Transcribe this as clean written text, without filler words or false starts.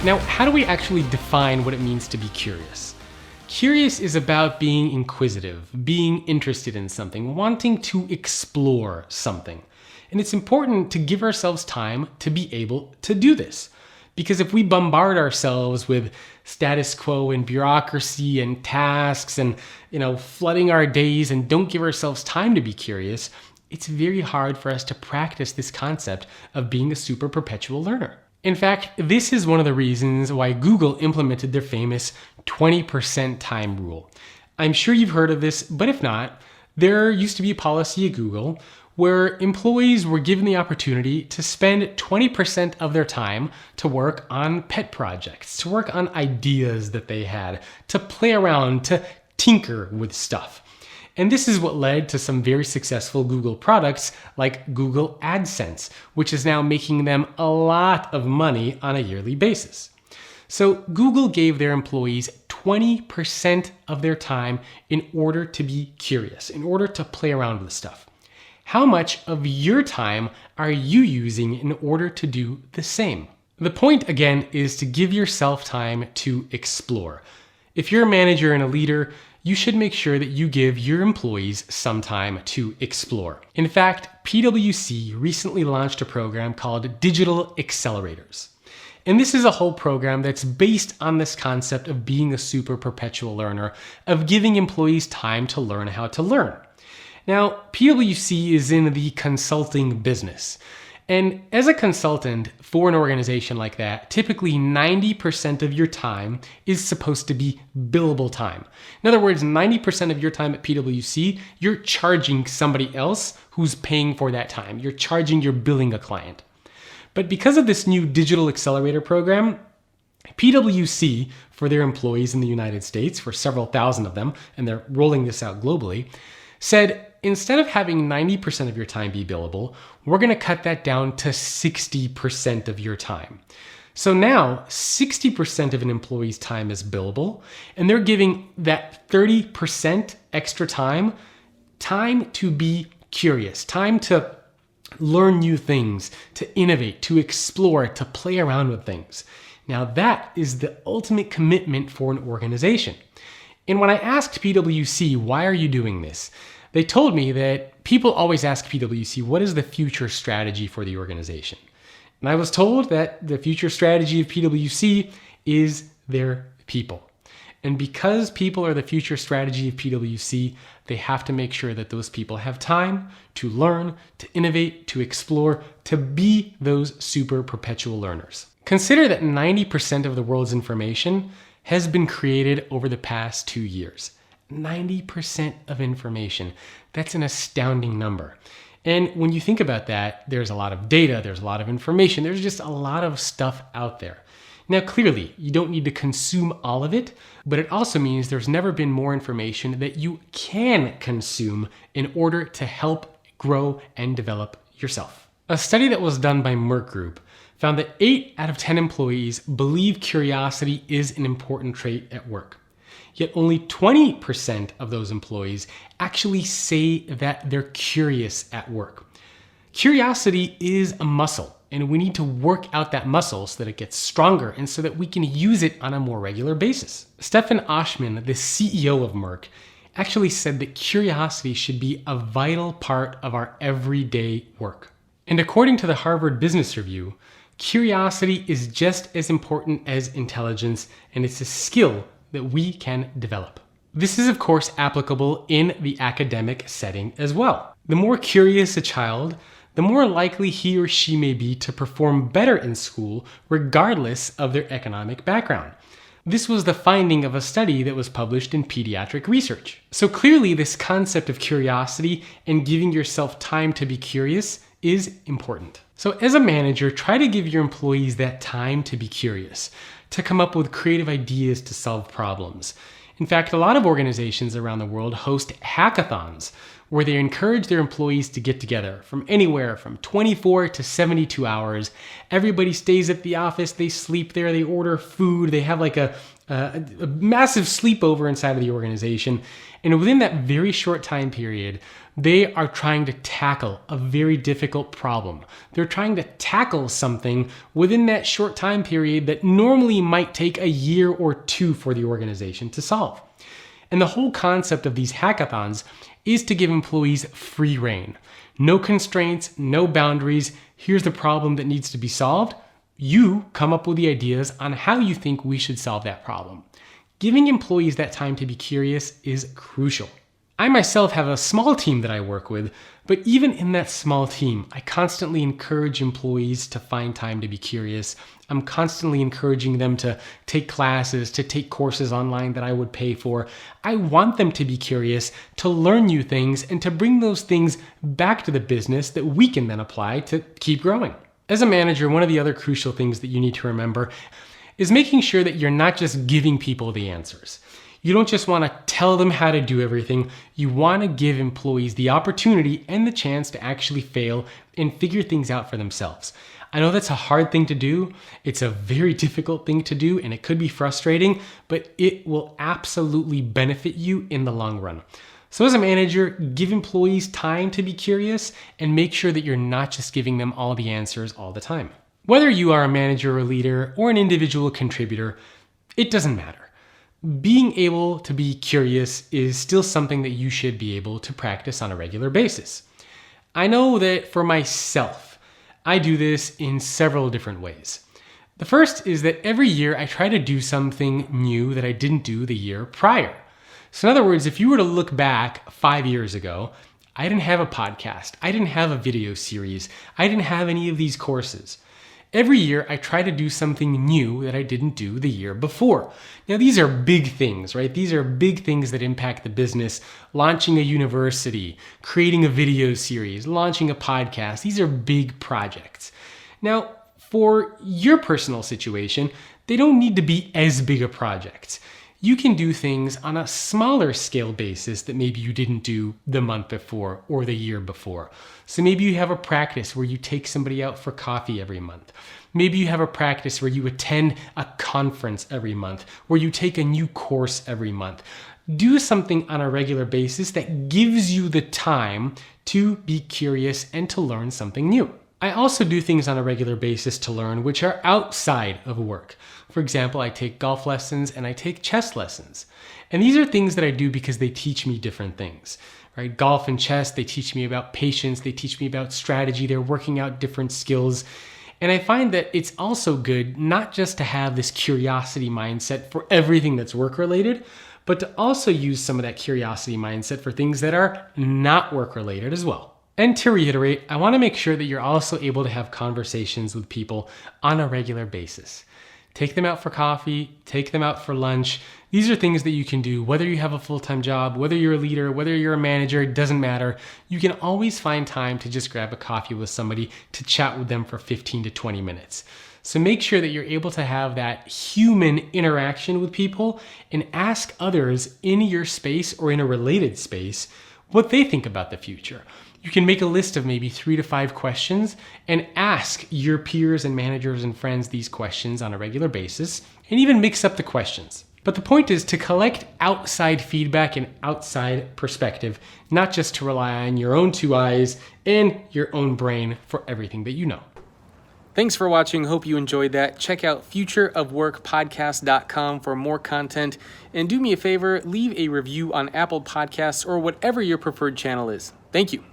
Now, how do we actually define what it means to be curious? Curious is about being inquisitive, being interested in something, wanting to explore something. And it's important to give ourselves time to be able to do this. Because if we bombard ourselves with status quo and bureaucracy and tasks and, flooding our days and don't give ourselves time to be curious, it's very hard for us to practice this concept of being a super perpetual learner. In fact, this is one of the reasons why Google implemented their famous 20% time rule. I'm sure you've heard of this, but if not, there used to be a policy at Google where employees were given the opportunity to spend 20% of their time to work on pet projects, to work on ideas that they had, to play around, to tinker with stuff. And this is what led to some very successful Google products like Google AdSense, which is now making them a lot of money on a yearly basis. So Google gave their employees 20% of their time in order to be curious, in order to play around with stuff. How much of your time are you using in order to do the same? The point, again, is to give yourself time to explore. If you're a manager and a leader, you should make sure that you give your employees some time to explore. In fact, PwC recently launched a program called Digital Accelerators. And this is a whole program that's based on this concept of being a super perpetual learner, of giving employees time to learn how to learn. Now, PwC is in the consulting business. And as a consultant for an organization like that, typically 90% of your time is supposed to be billable time. In other words, 90% of your time at PwC, you're charging somebody else who's paying for that time. You're billing a client. But because of this new digital accelerator program, PwC, for their employees in the United States, for several thousand of them, and they're rolling this out globally, said, instead of having 90% of your time be billable, we're going to cut that down to 60% of your time. So now 60% of an employee's time is billable, and they're giving that 30% extra time to be curious, time to learn new things, to innovate, to explore, to play around with things. Now that is the ultimate commitment for an organization. And when I asked PwC, why are you doing this? They told me that people always ask PwC, what is the future strategy for the organization? And I was told that the future strategy of PwC is their people. And because people are the future strategy of PwC, they have to make sure that those people have time to learn, to innovate, to explore, to be those super perpetual learners. Consider that 90% of the world's information has been created over the past 2 years. 90% of information. That's an astounding number. And when you think about that, there's a lot of data, there's a lot of information, there's just a lot of stuff out there. Now, clearly, you don't need to consume all of it, but it also means there's never been more information that you can consume in order to help grow and develop yourself. A study that was done by Merck Group found that 8 out of 10 employees believe curiosity is an important trait at work. Yet only 20% of those employees actually say that they're curious at work. Curiosity is a muscle, and we need to work out that muscle so that it gets stronger and so that we can use it on a more regular basis. Stefan Oshman, the CEO of Merck, actually said that curiosity should be a vital part of our everyday work. And according to the Harvard Business Review, curiosity is just as important as intelligence, and it's a skill that we can develop. This is, of course, applicable in the academic setting as well. The more curious a child, the more likely he or she may be to perform better in school, regardless of their economic background. This was the finding of a study that was published in Pediatric Research. So clearly, this concept of curiosity and giving yourself time to be curious is important. So as a manager, try to give your employees that time to be curious, to come up with creative ideas to solve problems. In fact, a lot of organizations around the world host hackathons where they encourage their employees to get together from anywhere from 24 to 72 hours. Everybody stays at the office, they sleep there, they order food, they have like a massive sleepover inside of the organization. And within that very short time period, they are trying to tackle a very difficult problem. They're trying to tackle something within that short time period that normally might take a year or two for the organization to solve. And the whole concept of these hackathons is to give employees free rein. No constraints, no boundaries. Here's the problem that needs to be solved. You come up with the ideas on how you think we should solve that problem. Giving employees that time to be curious is crucial. I myself have a small team that I work with, but even in that small team, I constantly encourage employees to find time to be curious. I'm constantly encouraging them to take classes, to take courses online that I would pay for. I want them to be curious, to learn new things, and to bring those things back to the business that we can then apply to keep growing. As a manager, one of the other crucial things that you need to remember is making sure that you're not just giving people the answers. You don't just want to tell them how to do everything. You want to give employees the opportunity and the chance to actually fail and figure things out for themselves. I know that's a hard thing to do. It's a very difficult thing to do, and it could be frustrating, but it will absolutely benefit you in the long run. So as a manager, give employees time to be curious and make sure that you're not just giving them all the answers all the time. Whether you are a manager or leader or an individual contributor, it doesn't matter. Being able to be curious is still something that you should be able to practice on a regular basis. I know that for myself, I do this in several different ways. The first is that every year I try to do something new that I didn't do the year prior. So in other words, if you were to look back 5 years ago, I didn't have a podcast. I didn't have a video series. I didn't have any of these courses. Every year, I try to do something new that I didn't do the year before. Now, these are big things, right? These are big things that impact the business. Launching a university, creating a video series, launching a podcast. These are big projects. Now, for your personal situation, they don't need to be as big a project. You can do things on a smaller scale basis that maybe you didn't do the month before or the year before. So maybe you have a practice where you take somebody out for coffee every month. Maybe you have a practice where you attend a conference every month, where you take a new course every month. Do something on a regular basis that gives you the time to be curious and to learn something new. I also do things on a regular basis to learn which are outside of work. For example, I take golf lessons and I take chess lessons. And these are things that I do because they teach me different things, right? Golf and chess, they teach me about patience, they teach me about strategy, they're working out different skills. And I find that it's also good not just to have this curiosity mindset for everything that's work related, but to also use some of that curiosity mindset for things that are not work related as well. And to reiterate, I want to make sure that you're also able to have conversations with people on a regular basis. Take them out for coffee, take them out for lunch. These are things that you can do, whether you have a full-time job, whether you're a leader, whether you're a manager, it doesn't matter. You can always find time to just grab a coffee with somebody to chat with them for 15 to 20 minutes. So make sure that you're able to have that human interaction with people and ask others in your space or in a related space what they think about the future. You can make a list of maybe 3 to 5 questions and ask your peers and managers and friends these questions on a regular basis and even mix up the questions. But the point is to collect outside feedback and outside perspective, not just to rely on your own 2 eyes and your own brain for everything that you know. Thanks for watching. Hope you enjoyed that. Check out futureofworkpodcast.com for more content. And do me a favor, leave a review on Apple Podcasts or whatever your preferred channel is. Thank you.